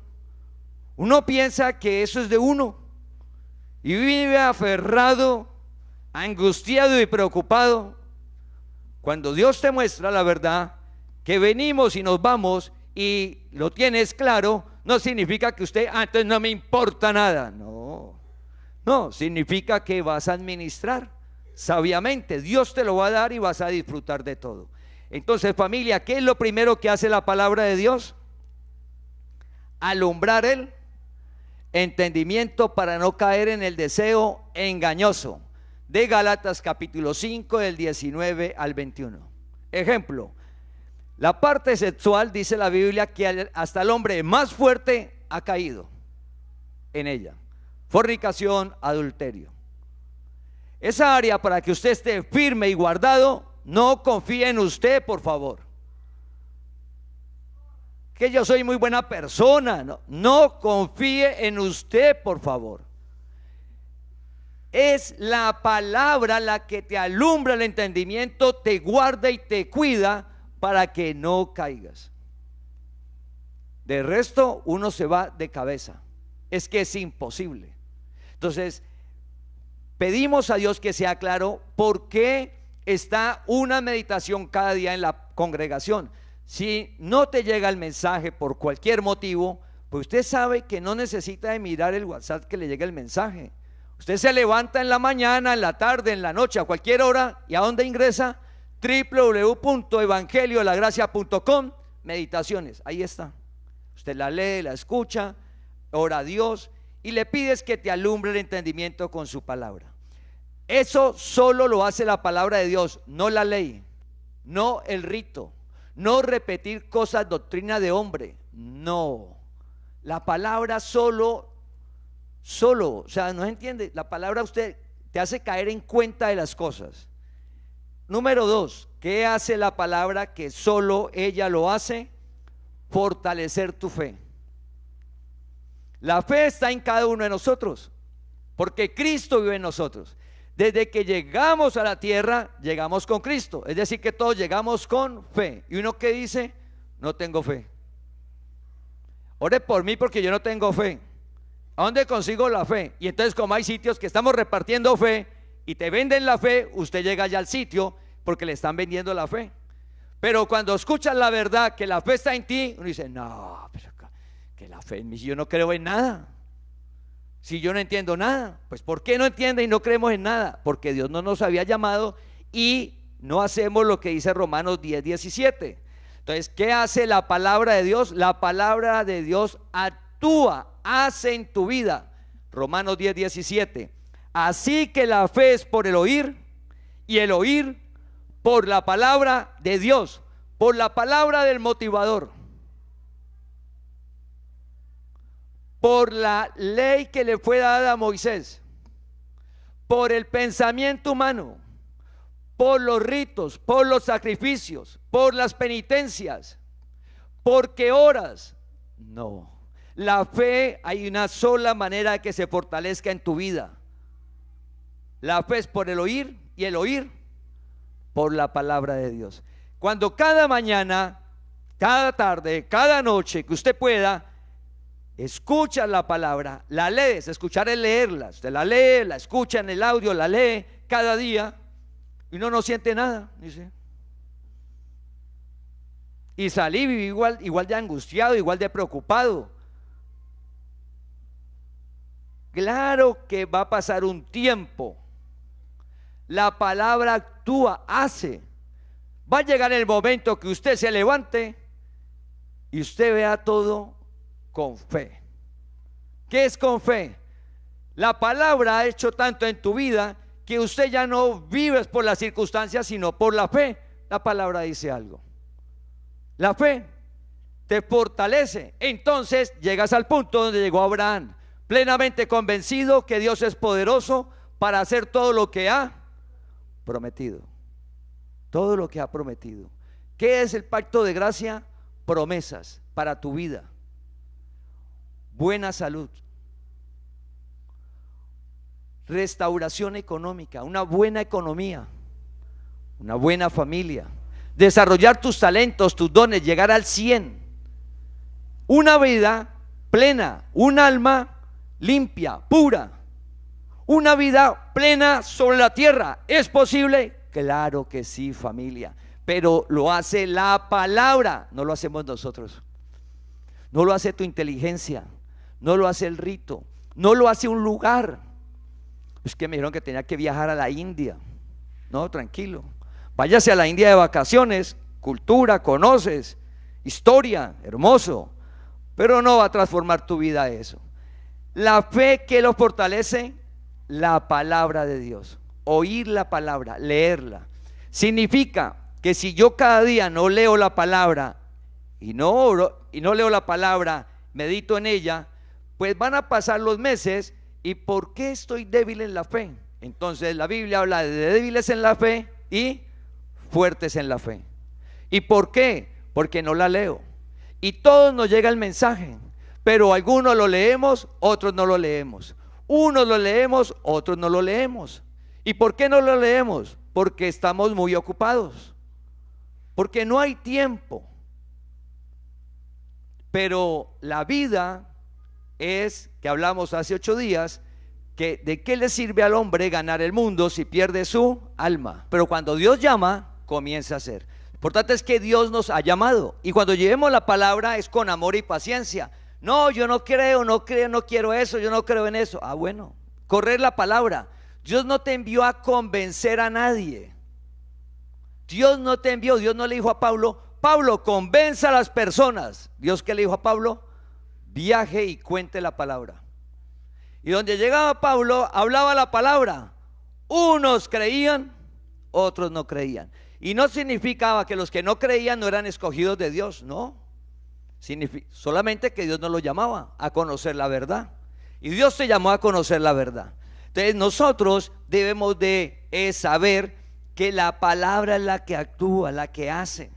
Uno piensa que eso es de uno y vive aferrado, angustiado y preocupado. Cuando Dios te muestra la verdad, que venimos y nos vamos y lo tienes claro, no significa que usted, entonces no me importa nada. No, significa que vas a administrar sabiamente. Dios te lo va a dar y vas a disfrutar de todo. Entonces, familia, ¿qué es lo primero que hace la palabra de Dios? Alumbrar el entendimiento para no caer en el deseo engañoso de Gálatas capítulo 5 del 19 al 21. Ejemplo, la parte sexual, dice la Biblia, que hasta el hombre más fuerte ha caído en ella. Fornicación, adulterio. Esa área, para que usted esté firme y guardado, no confíe en usted, por favor. Que yo soy muy buena persona. No confíe en usted, por favor. Es la palabra la que te alumbra el entendimiento, te guarda y te cuida para que no caigas. De resto, uno se va de cabeza. Es que es imposible. Entonces, pedimos a Dios que sea claro por qué está una meditación cada día en la congregación. Si no te llega el mensaje por cualquier motivo, pues usted sabe que no necesita de mirar el WhatsApp que le llegue el mensaje. Usted se levanta en la mañana, en la tarde, en la noche, a cualquier hora. ¿Y a dónde ingresa? www.evangeliolagracia.com, meditaciones, ahí está. Usted la lee, la escucha, ora a Dios y le pides que te alumbre el entendimiento con su palabra. Eso solo lo hace la palabra de Dios, no la ley, no el rito, no repetir cosas, doctrina de hombre, no. La palabra solo, o sea, no se entiende. La palabra usted te hace caer en cuenta de las cosas. Número 2, ¿qué hace la palabra que solo ella lo hace? Fortalecer tu fe. La fe está en cada uno de nosotros, porque Cristo vive en nosotros. Desde que llegamos a la tierra, llegamos con Cristo. Es decir, que todos llegamos con fe. Y uno que dice, no tengo fe. Ore por mí porque yo no tengo fe. ¿A dónde consigo la fe? Y entonces, como hay sitios que estamos repartiendo fe y te venden la fe, usted llega ya al sitio porque le están vendiendo la fe. Pero cuando escuchas la verdad, que la fe está en ti, uno dice, no, pero que la fe en mí, yo no creo en nada. Si yo no entiendo nada, pues ¿por qué no entiende y no creemos en nada? Porque Dios no nos había llamado y no hacemos lo que dice Romanos 10:17. Entonces, ¿qué hace la palabra de Dios? La palabra de Dios actúa, hace en tu vida. Romanos 10:17. Así que la fe es por el oír y el oír por la palabra de Dios, por la palabra del motivador, por la ley que le fue dada a Moisés, por el pensamiento humano, por los ritos, por los sacrificios, por las penitencias, porque oras. No, la fe, hay una sola manera de que se fortalezca en tu vida. La fe es por el oír y el oír por la palabra de Dios. Cuando cada mañana, cada tarde, cada noche que usted pueda, escucha la palabra, la lees. Escuchar es leerla. Usted la lee, la escucha en el audio, la lee cada día y uno no siente nada, dice. Y salí igual de angustiado, igual de preocupado. Claro que va a pasar un tiempo. La palabra actúa, hace. Va a llegar el momento que usted se levante y usted vea todo con fe. ¿Qué es con fe? La palabra ha hecho tanto en tu vida que usted ya no vives por las circunstancias, sino por la fe. La palabra dice algo. La fe te fortalece. Entonces llegas al punto donde llegó Abraham, plenamente convencido que Dios es poderoso para hacer todo lo que ha prometido. Todo lo que ha prometido. ¿Qué es el pacto de gracia? Promesas para tu vida. Buena salud, restauración económica, una buena economía, una buena familia, desarrollar tus talentos, tus dones, llegar al 100, una vida plena, un alma limpia, pura, una vida plena sobre la tierra. ¿Es posible? Claro que sí, familia, pero lo hace la palabra, no lo hacemos nosotros. No lo hace tu inteligencia, no lo hace el rito, no lo hace un lugar. Es que me dijeron que tenía que viajar a la India. No, tranquilo, váyase a la India de vacaciones, cultura, conoces, historia, hermoso, pero no va a transformar tu vida eso. La fe, que lo fortalece, la palabra de Dios, oír la palabra, leerla. Significa que si yo cada día no leo la palabra y no oro y no leo la palabra, medito en ella, pues van a pasar los meses. ¿Y por qué estoy débil en la fe? Entonces la Biblia habla de débiles en la fe y fuertes en la fe. ¿Y por qué? Porque no la leo. Y todos nos llega el mensaje, pero algunos lo leemos, otros no lo leemos. Unos lo leemos, otros no lo leemos. ¿Y por qué no lo leemos? Porque estamos muy ocupados, porque no hay tiempo. Pero la vida es, que hablamos hace 8 días, que de qué le sirve al hombre ganar el mundo si pierde su alma. Pero cuando Dios llama, comienza a hacer. Lo importante es que Dios nos ha llamado, y cuando llevemos la palabra es con amor y paciencia. No, yo no creo, no quiero eso, yo no creo en eso. Ah, bueno, correr la palabra. Dios no te envió a convencer a nadie. Dios no te envió, Dios no le dijo a Pablo: Pablo, convenza a las personas. Dios, ¿qué le dijo a Pablo? Viaje y cuente la palabra. Y donde llegaba Pablo, hablaba la palabra. Unos creían, otros no creían. Y no significaba que los que no creían no eran escogidos de Dios, no. Solamente que Dios no los llamaba a conocer la verdad. Y Dios te llamó a conocer la verdad. Entonces nosotros debemos de saber que la palabra es la que actúa, la que hace.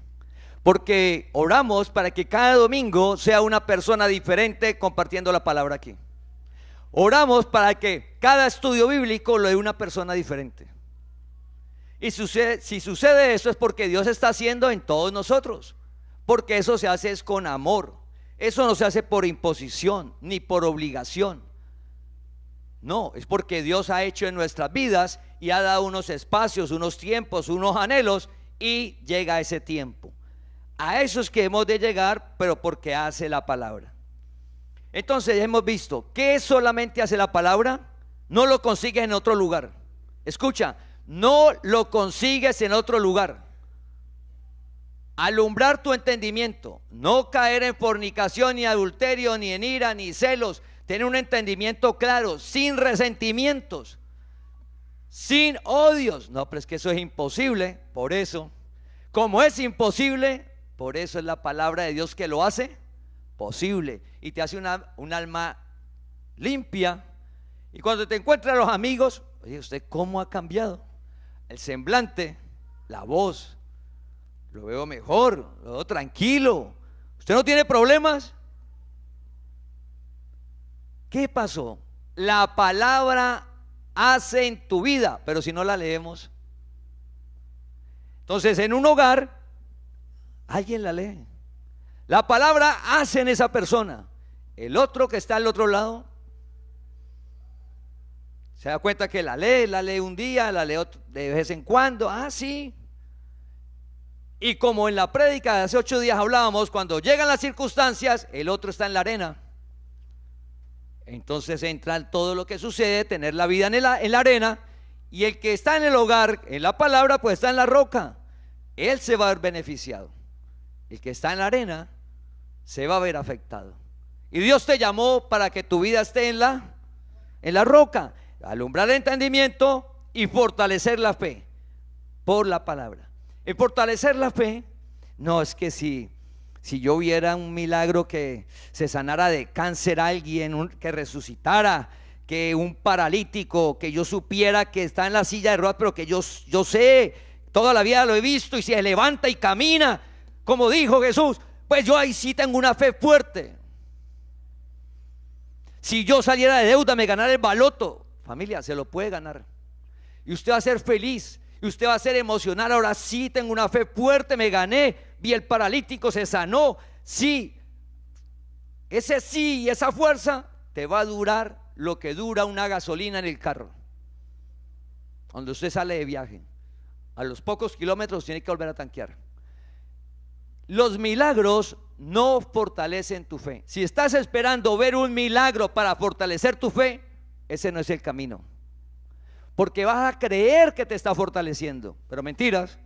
Porque oramos para que cada domingo sea una persona diferente compartiendo la palabra aquí. Oramos para que cada estudio bíblico lo dé una persona diferente. Y si sucede eso, es porque Dios está haciendo en todos nosotros. Porque eso se hace es con amor. Eso no se hace por imposición ni por obligación. No, es porque Dios ha hecho en nuestras vidas y ha dado unos espacios, unos tiempos, unos anhelos, y llega ese tiempo. A eso es que hemos de llegar, pero porque hace la palabra. Entonces hemos visto que solamente hace la palabra, no lo consigues en otro lugar. Escucha, no lo consigues en otro lugar. Alumbrar tu entendimiento, no caer en fornicación, ni adulterio, ni en ira, ni celos. Tener un entendimiento claro, sin resentimientos, sin odios. No, pero es que eso es imposible. Por eso, como es imposible, por eso es la palabra de Dios que lo hace posible y te hace un alma limpia. Y cuando te encuentran los amigos, oye, ¿usted cómo ha cambiado? El semblante, la voz, lo veo mejor, lo veo tranquilo. ¿Usted no tiene problemas? ¿Qué pasó? La palabra hace en tu vida, pero si no la leemos. Entonces, en un hogar, alguien la lee. La palabra hace en esa persona. El otro que está al otro lado se da cuenta que la lee un día, la lee de vez en cuando. Ah, sí. Y como en la prédica de hace 8 días hablábamos, cuando llegan las circunstancias, el otro está en la arena. Entonces entra todo lo que sucede, tener la vida en la arena, y el que está en el hogar, en la palabra, pues está en la roca. Él se va a ver beneficiado. El que está en la arena se va a ver afectado. Y Dios te llamó para que tu vida esté en la roca, alumbrar el entendimiento y fortalecer la fe por la palabra. Y fortalecer la fe, no es que si yo viera un milagro, que se sanara de cáncer a alguien, que resucitara, que un paralítico, que yo supiera que está en la silla de ruedas, pero que yo sé, toda la vida lo he visto y se levanta y camina, como dijo Jesús, pues yo ahí sí tengo una fe fuerte. Si yo saliera de deuda, me ganara el baloto, familia, se lo puede ganar. Y usted va a ser feliz, y usted va a ser emocional. Ahora sí tengo una fe fuerte, me gané, vi el paralítico, se sanó. Sí, ese sí y esa fuerza te va a durar lo que dura una gasolina en el carro. Cuando usted sale de viaje, a los pocos kilómetros tiene que volver a tanquear. Los milagros no fortalecen tu fe. Si estás esperando ver un milagro para fortalecer tu fe, ese no es el camino, porque vas a creer que te está fortaleciendo, pero mentiras.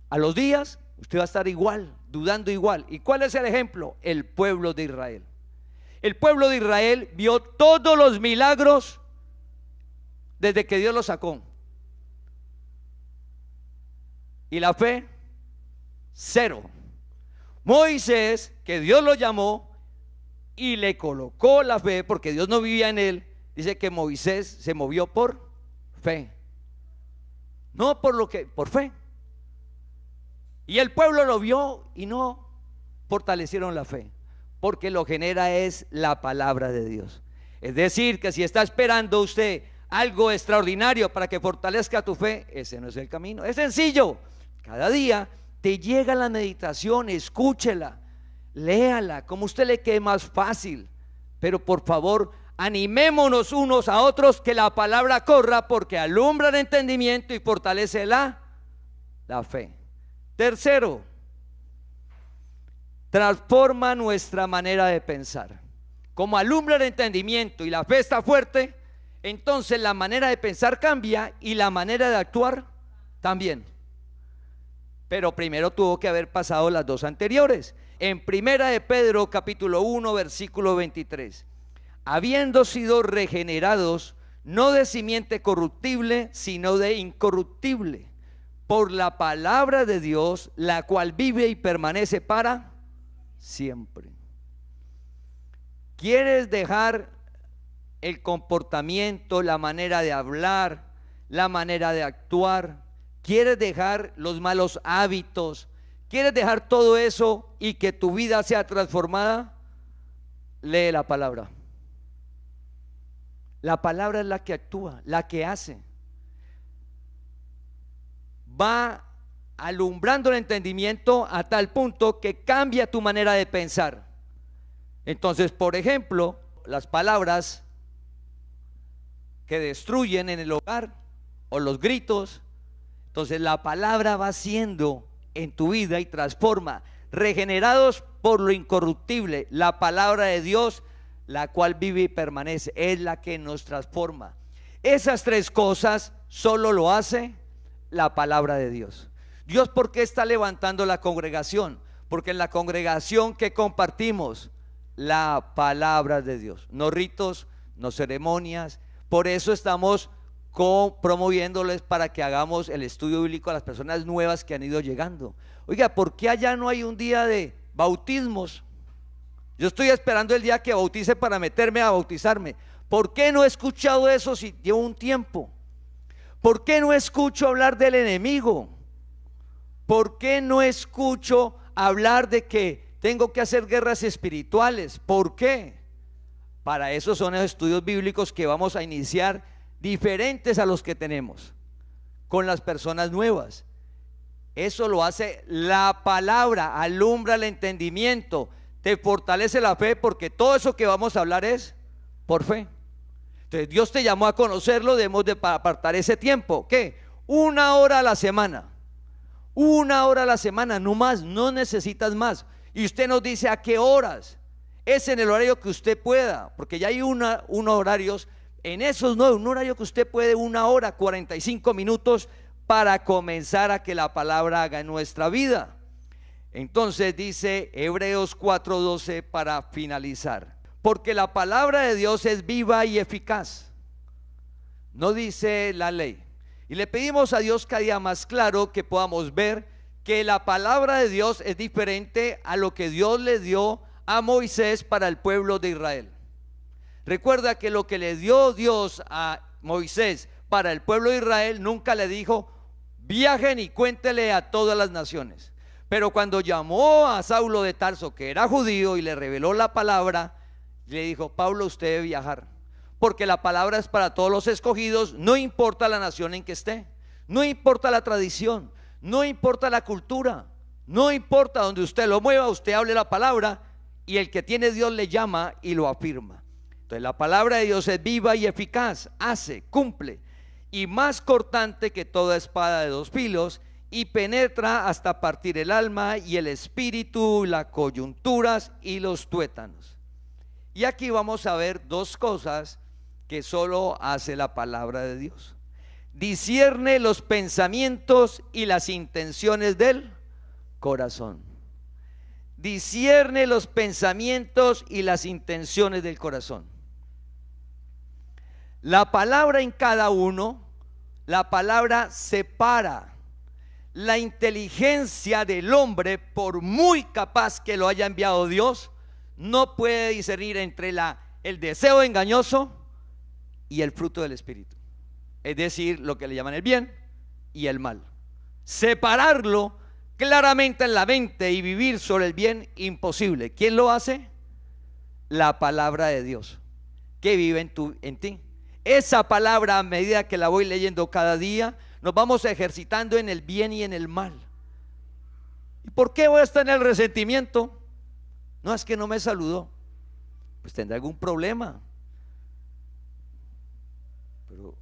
A los días usted va a estar igual, dudando igual. ¿Y cuál es el ejemplo? El pueblo de Israel. El pueblo de Israel vio todos los milagros desde que Dios los sacó, y la fe, cero. Moisés, que Dios lo llamó y le colocó la fe, porque Dios no vivía en él, dice que Moisés se movió por fe, no por fe. Y el pueblo lo vio y no fortalecieron la fe, porque lo genera es la palabra de Dios. Es decir, que si está esperando usted algo extraordinario para que fortalezca tu fe, ese no es el camino. Es sencillo. Cada día te llega la meditación, escúchela, léala, como a usted le quede más fácil. Pero por favor, animémonos unos a otros, que la palabra corra, porque alumbra el entendimiento y fortalece la fe. Tercero, transforma nuestra manera de pensar. Como alumbra el entendimiento y la fe está fuerte, entonces la manera de pensar cambia y la manera de actuar también. Pero primero tuvo que haber pasado las dos anteriores. En primera de Pedro capítulo 1 versículo 23, habiendo sido regenerados, no de simiente corruptible, sino de incorruptible, por la palabra de Dios, la cual vive y permanece para siempre. ¿Quieres dejar el comportamiento, la manera de hablar, la manera de actuar? ¿Quieres dejar los malos hábitos? ¿Quieres dejar todo eso y que tu vida sea transformada? Lee la palabra. La palabra es la que actúa, la que hace. Va alumbrando el entendimiento a tal punto que cambia tu manera de pensar. Entonces, por ejemplo, las palabras que destruyen en el hogar, o los gritos, entonces la palabra va haciendo en tu vida y transforma. Regenerados por lo incorruptible, la palabra de Dios, la cual vive y permanece, es la que nos transforma. Esas tres cosas solo lo hace la palabra de Dios. Dios, ¿por qué está levantando la congregación? Porque en la congregación que compartimos la palabra de Dios, no ritos, no ceremonias. Por eso estamos promoviéndoles para que hagamos el estudio bíblico a las personas nuevas que han ido llegando. Oiga, ¿por qué allá no hay un día de bautismos? Yo estoy esperando el día que bautice para meterme a bautizarme. ¿Por qué no he escuchado eso si llevo un tiempo? ¿Por qué no escucho hablar del enemigo? ¿Por qué no escucho hablar de que tengo que hacer guerras espirituales? ¿Por qué? Para eso son los estudios bíblicos que vamos a iniciar, diferentes a los que tenemos, con las personas nuevas. Eso lo hace la palabra, alumbra el entendimiento, te fortalece la fe, porque todo eso que vamos a hablar es por fe. Entonces Dios te llamó a conocerlo, debemos de apartar ese tiempo. ¿Qué? 1 hora a la semana. 1 hora a la semana, no más, no necesitas más. Y usted nos dice a qué horas. Es en el horario que usted pueda, porque ya hay unos horarios. En esos no, un horario que usted puede, 1 hora, 45 minutos para comenzar a que la palabra haga en nuestra vida. Entonces dice Hebreos 4:12 para finalizar: porque la palabra de Dios es viva y eficaz. No dice la ley. Y le pedimos a Dios cada día más claro que podamos ver que la palabra de Dios es diferente a lo que Dios le dio a Moisés para el pueblo de Israel. Recuerda que lo que le dio Dios a Moisés para el pueblo de Israel, nunca le dijo: viajen y cuéntele a todas las naciones. Pero cuando llamó a Saulo de Tarso, que era judío, y le reveló la palabra, le dijo: Pablo, usted debe viajar, porque la palabra es para todos los escogidos, no importa la nación en que esté, no importa la tradición, no importa la cultura, no importa donde usted lo mueva, usted hable la palabra y el que tiene Dios le llama y lo afirma. Entonces la palabra de Dios es viva y eficaz, hace, cumple, y más cortante que toda espada de dos filos, y penetra hasta partir el alma y el espíritu, las coyunturas y los tuétanos. Y aquí vamos a ver dos cosas que solo hace la palabra de Dios. Discierne los pensamientos y las intenciones del corazón. Discierne los pensamientos y las intenciones del corazón. La palabra en cada uno, la palabra separa la inteligencia del hombre, por muy capaz que lo haya enviado Dios, no puede discernir entre el deseo engañoso y el fruto del Espíritu, es decir, lo que le llaman el bien y el mal. Separarlo claramente en la mente y vivir sobre el bien, imposible. ¿Quién lo hace? La palabra de Dios que vive en ti. Esa palabra, a medida que la voy leyendo cada día, nos vamos ejercitando en el bien y en el mal. ¿Y por qué voy a estar en el resentimiento? No, es que no me saludó. Pues tendrá algún problema. Pero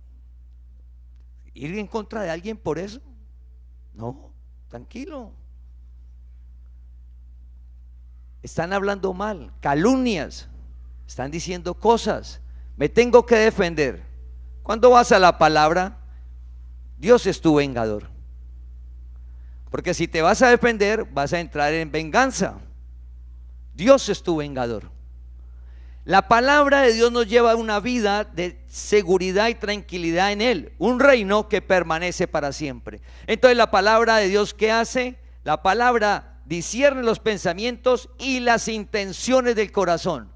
ir en contra de alguien por eso, no, tranquilo. Están hablando mal, calumnias, están diciendo cosas, me tengo que defender. Cuando vas a la palabra, Dios es tu vengador, porque si te vas a defender, vas a entrar en venganza. Dios es tu vengador. La palabra de Dios nos lleva a una vida de seguridad y tranquilidad en Él, un reino que permanece para siempre. Entonces la palabra de Dios, ¿qué hace? La palabra discierne los pensamientos y las intenciones del corazón,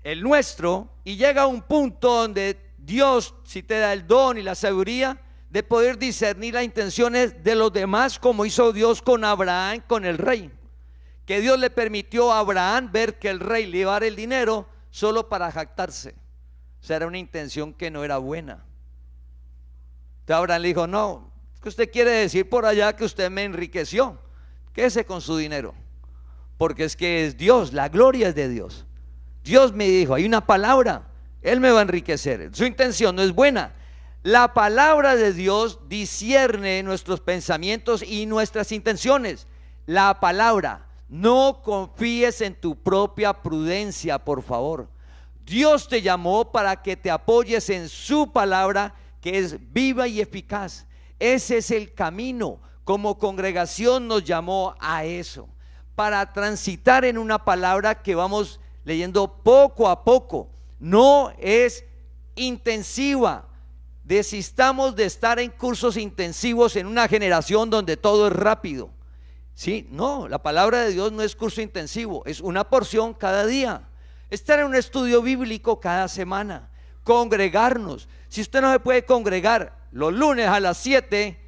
el nuestro, y llega a un punto donde Dios, si te da el don y la sabiduría de poder discernir las intenciones de los demás, como hizo Dios con Abraham, con el rey, que Dios le permitió a Abraham ver que el rey le iba a dar el dinero solo para jactarse. O sea, era una intención que no era buena. Entonces Abraham le dijo: no, es que usted quiere decir por allá que usted me enriqueció, quédese con su dinero, porque es que es Dios, la gloria es de Dios. Dios me dijo, hay una palabra, Él me va a enriquecer. Su intención no es buena. La palabra de Dios discierne nuestros pensamientos y nuestras intenciones. La palabra, no confíes en tu propia prudencia, por favor. Dios te llamó para que te apoyes en su palabra, que es viva y eficaz. Ese es el camino. Como congregación nos llamó a eso, para transitar en una palabra que vamos leyendo poco a poco. No es intensiva. Desistamos de estar en cursos intensivos en una generación donde todo es rápido. Sí, no, la palabra de Dios no es curso intensivo, es una porción cada día. Estar en un estudio bíblico cada semana, congregarnos. Si usted no se puede congregar los lunes a las 7,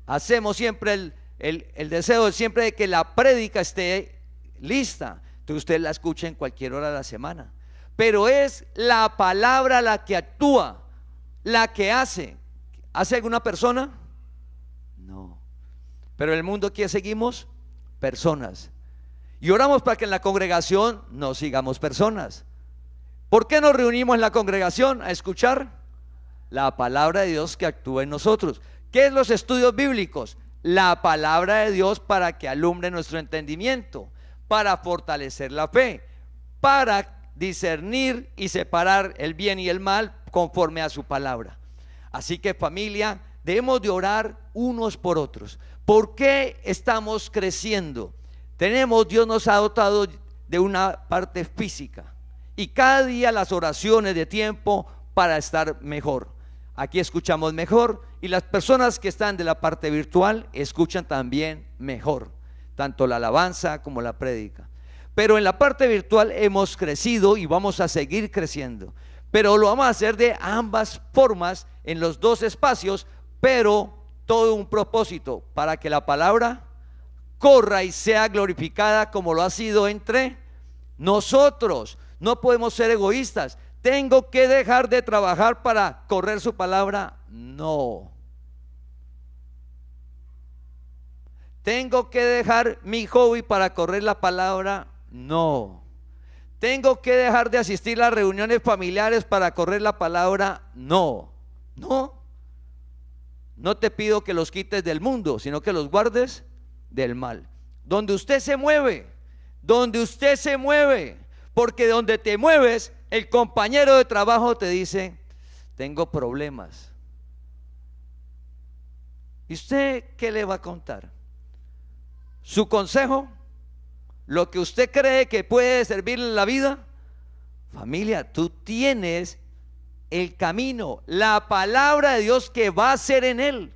hacemos siempre el deseo siempre de que la prédica esté lista. Entonces usted la escucha en cualquier hora de la semana. Pero es la palabra la que actúa, la que hace. ¿Hace alguna persona? No. Pero en el mundo, ¿qué seguimos? Personas. Y oramos para que en la congregación no sigamos personas. ¿Por qué nos reunimos en la congregación? A escuchar la palabra de Dios que actúa en nosotros. ¿Qué es los estudios bíblicos? La palabra de Dios para que alumbre nuestro entendimiento, para fortalecer la fe, para discernir y separar el bien y el mal conforme a su palabra. Así que, familia, debemos de orar unos por otros. ¿Por qué estamos creciendo? Dios nos ha dotado de una parte física, y cada día las oraciones de tiempo para estar mejor. Aquí escuchamos mejor, y las personas que están de la parte virtual escuchan también mejor, tanto la alabanza como la prédica. Pero en la parte virtual hemos crecido y vamos a seguir creciendo, pero lo vamos a hacer de ambas formas, en los dos espacios, pero todo un propósito, para que la palabra corra y sea glorificada como lo ha sido entre nosotros. No podemos ser egoístas. ¿Tengo que dejar de trabajar para correr su palabra? No. ¿Tengo que dejar mi hobby para correr la palabra? No. ¿Tengo que dejar de asistir a las reuniones familiares para correr la palabra? No. No. No te pido que los quites del mundo, sino que los guardes del mal. Donde usted se mueve, porque donde te mueves, el compañero de trabajo te dice, tengo problemas. ¿Y usted qué le va a contar? ¿Su consejo? ¿Lo que usted cree que puede servirle en la vida? Familia, tú tienes el camino, la palabra de Dios que va a ser en él.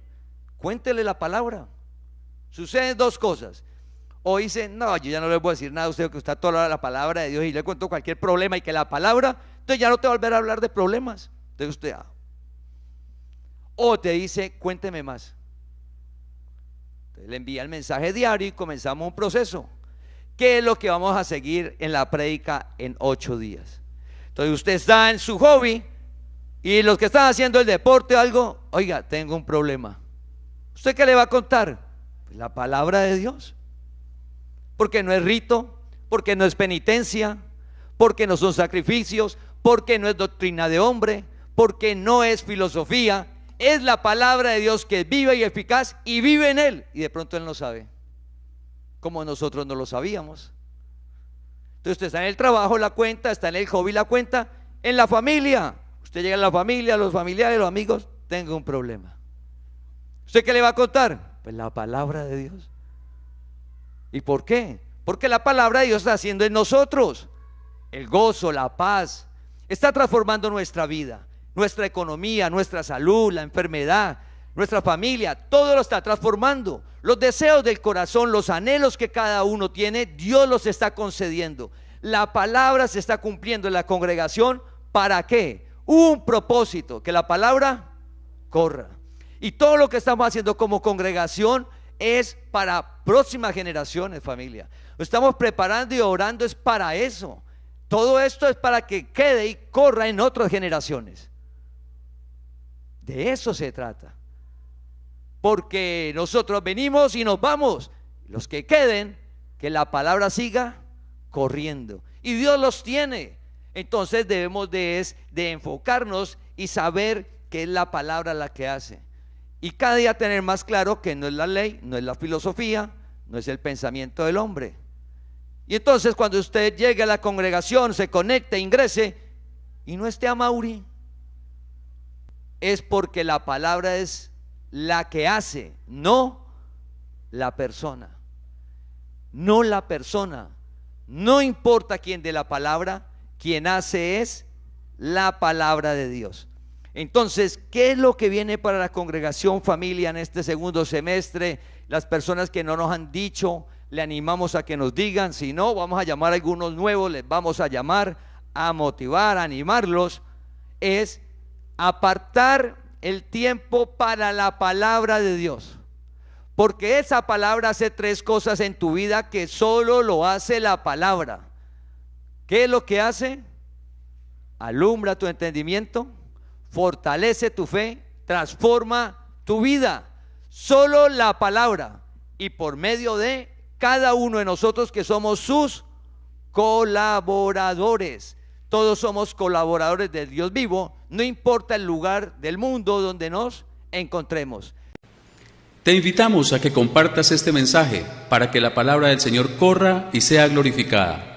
Cuéntele la palabra. Suceden dos cosas. O dice, no, yo ya no le voy a decir nada a usted, que usted toda la palabra de Dios y le cuento cualquier problema y que la palabra, entonces ya no te va a volver a hablar de problemas. Entonces usted, o te dice, cuénteme más. Entonces le envía el mensaje diario y comenzamos un proceso. ¿Qué es lo que vamos a seguir en la prédica en 8 días? Entonces usted está en su hobby y los que están haciendo el deporte o algo, oiga, tengo un problema. ¿Usted qué le va a contar? Pues la palabra de Dios. Porque no es rito, porque no es penitencia, porque no son sacrificios, porque no es doctrina de hombre, porque no es filosofía. Es la palabra de Dios que es viva y eficaz y vive en él. Y de pronto él no sabe, como nosotros no lo sabíamos. Entonces usted está en el trabajo, la cuenta, está en el hobby, la cuenta, en la familia. Usted llega a la familia, los familiares, los amigos, tengo un problema. ¿Usted qué le va a contar? Pues la palabra de Dios. ¿Y por qué? Porque la palabra de Dios está haciendo en nosotros el gozo, la paz. Está transformando nuestra vida, nuestra economía, nuestra salud, la enfermedad, nuestra familia. Todo lo está transformando. Los deseos del corazón, los anhelos que cada uno tiene, Dios los está concediendo. La palabra se está cumpliendo en la congregación. ¿Para qué? Un propósito, que la palabra corra. Y todo lo que estamos haciendo como congregación es para próximas generaciones, familia. Lo estamos preparando y orando es para eso. Todo esto es para que quede y corra en otras generaciones. De eso se trata. Porque nosotros venimos y nos vamos. Los que queden, que la palabra siga corriendo. Y Dios los tiene. Entonces debemos de enfocarnos y saber que es la palabra la que hace. Y cada día tener más claro que no es la ley, no es la filosofía, no es el pensamiento del hombre. Y entonces cuando usted llegue a la congregación, se conecte, ingrese y no esté a Mauri, es porque la palabra es la que hace, no la persona. No la persona. No importa quién dé la palabra, quien hace es la palabra de Dios. Entonces, ¿qué es lo que viene para la congregación, familia, en este segundo semestre? Las personas que no nos han dicho, le animamos a que nos digan. Si no, vamos a llamar a algunos nuevos, les vamos a llamar, a motivar, a animarlos. Es apartar el tiempo para la palabra de Dios. Porque esa palabra hace 3 cosas en tu vida que solo lo hace la palabra. ¿Qué es lo que hace? Alumbra tu entendimiento, fortalece tu fe, transforma tu vida. Solo la palabra, y por medio de cada uno de nosotros que somos sus colaboradores. Todos somos colaboradores del Dios vivo, no importa el lugar del mundo donde nos encontremos. Te invitamos a que compartas este mensaje para que la palabra del Señor corra y sea glorificada.